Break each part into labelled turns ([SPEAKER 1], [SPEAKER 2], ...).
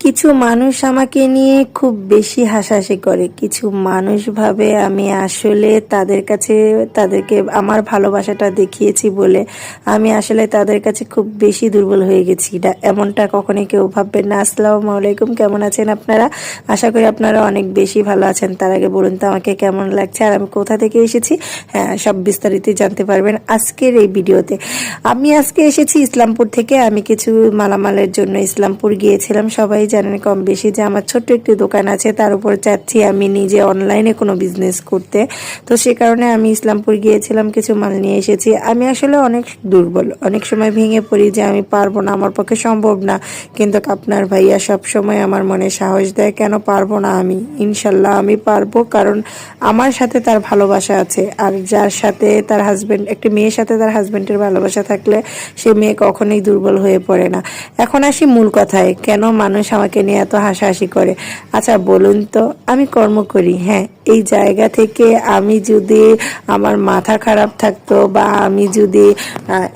[SPEAKER 1] কিছু মানুষ আমাকে নিয়ে খুব বেশি হাসাহাসি করে। কিছু মানুষ ভাবে আমি আসলে তাদেরকে আমার ভালোবাসাটা দেখিয়েছি বলে আমি আসলে তাদের কাছে খুব বেশি দুর্বল হয়ে গেছি। এমনটা কখনোই কেউ ভাববেন না। আসসালামু আলাইকুম, কেমন আছেন আপনারা? আশা করি আপনারা অনেক বেশি ভালো আছেন। তার আগে বলুন তো আমাকে কেমন লাগছে আর আমি কোথা থেকে এসেছি। হ্যাঁ, সব বিস্তারিত জানতে পারবেন আজকের এই ভিডিওতে। আমি আজকে এসেছি ইসলামপুর থেকে। আমি কিছু মালামালের জন্য ইসলামপুর গিয়েছিলাম। সবাই জানেন কম বেশি যে আমার ছোট্ট একটি দোকান আছে, তার উপর চাচ্ছি আমি নিজে অনলাইনে কোনো বিজনেস করতে। তো সে কারণে আমি ইসলামপুর গিয়েছিলাম, কিছু মাল নিয়ে এসেছি। আমি আসলে অনেক দুর্বল, অনেক সময় ভেঙে পড়ি যে আমি পারবো না, আমার পক্ষে সম্ভব না। কিন্তু আপনার ভাইয়া সব সময় আমার মনে সাহস দেয়, কেন পারবো না আমি? ইনশাল্লাহ আমি পারবো, কারণ আমার সাথে তার ভালোবাসা আছে। আর যার সাথে তার হাজবেন্ড, একটি মেয়ের সাথে তার হাজবেন্ডের ভালোবাসা থাকলে সে মেয়ে কখনোই দুর্বল হয়ে পড়ে না। এখন আসি মূল কথায়, কেন মানুষ আমাকে নিয়ে এত হাসাহাসি করে। আচ্ছা বলুন তো, আমি কর্ম করি, হ্যাঁ। এই জায়গা থেকে আমি যদি আমার মাথা খারাপ থাকতো বা আমি যদি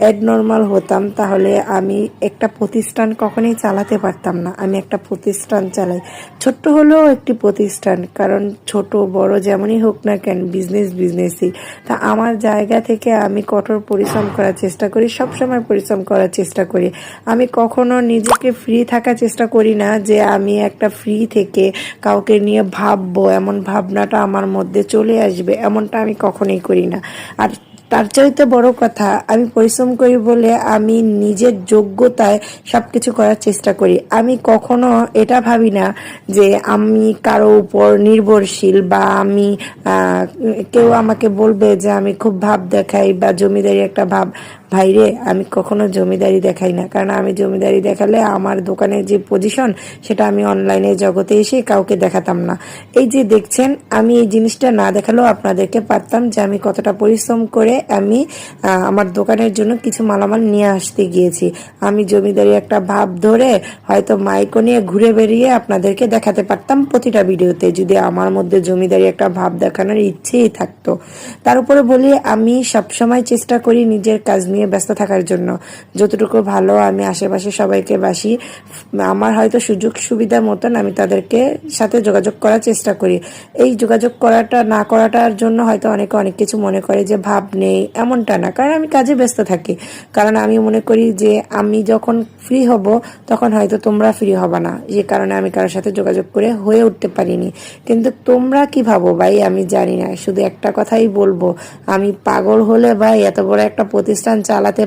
[SPEAKER 1] অ্যাবনর্মাল হতাম, তাহলে আমি একটা প্রতিষ্ঠান কখনোই চালাতে পারতাম না। আমি একটা প্রতিষ্ঠান চালাই, ছোট্ট হলেও একটি প্রতিষ্ঠান, কারণ ছোট বড় যেমনই হোক না কেন, বিজনেসই। তা আমার জায়গা থেকে আমি কঠোর পরিশ্রম করার চেষ্টা করি, সবসময় পরিশ্রম করার চেষ্টা করি। আমি কখনো নিজেকে ফ্রি থাকার চেষ্টা করি না যে আমি একটা ফ্রি থেকে কাউকে নিয়ে ভাববো, এমন ভাবনাটা আমার মধ্যে চলে আসবে, এমনটা আমি কখনোই করি না। আর তার চাইতে বড় কথা, আমি পরিশ্রম করি বলে আমি নিজের যোগ্যতায় সবকিছু করার চেষ্টা করি। আমি কখনো এটা ভাবি না যে আমি কারো উপর নির্ভরশীল বা আমি কেউ আমাকে বলবে যে আমি খুব ভাব দেখাই বা জমিদারি একটা ভাব। ভাইরে, আমি কখনো জমিদারি দেখাই না, কারণ আমি জমিদারি দেখালে আমার দোকানের যে পজিশন সেটা আমি অনলাইনে জগতে এসে কাউকে দেখাতাম না। এই যে দেখছেন, আমি এই জিনিসটা না দেখালেও আপনাদেরকে পারতাম যে আমি কতটা পরিশ্রম করে আমি আমার দোকানের জন্য কিছু মালামাল নিয়ে আসতে গিয়েছি। আমি জমিদারি একটা ভাব ধরে হয়তো মাইকো নিয়ে ঘুরে বেরিয়ে আপনাদেরকে দেখাতে পারতাম প্রতিটা ভিডিওতে, যদি আমার মধ্যে জমিদারি একটা ভাব দেখানোর ইচ্ছেই থাকতো। তার উপরে বলি, আমি সবসময় চেষ্টা করি নিজের কাজ নিয়ে ব্যস্ত থাকার জন্য। যতটুকু ভালো আমি আশেপাশে সবাইকে বাসি, আমার হয়তো সুযোগ সুবিধা মতন আমি তাদেরকে সাথে যোগাযোগ করার চেষ্টা করি। এই যোগাযোগ করাটা না করাটার জন্য হয়তো অনেকে অনেক কিছু মনে করে যে ভাব নেই, এমনটা না, কারণ আমি কাজে ব্যস্ত থাকি। কারণ আমি মনে করি যে আমি যখন ফ্রি হব তখন হয়তো তোমরা ফ্রি হবা না, যে কারণে আমি কারোর সাথে যোগাযোগ করে হয়ে উঠতে পারিনি। কিন্তু তোমরা কি ভাবো ভাই আমি জানি না, শুধু একটা কথাই বলবো, আমি পাগল হলে ভাই এত বড় একটা প্রতিষ্ঠান চালাতে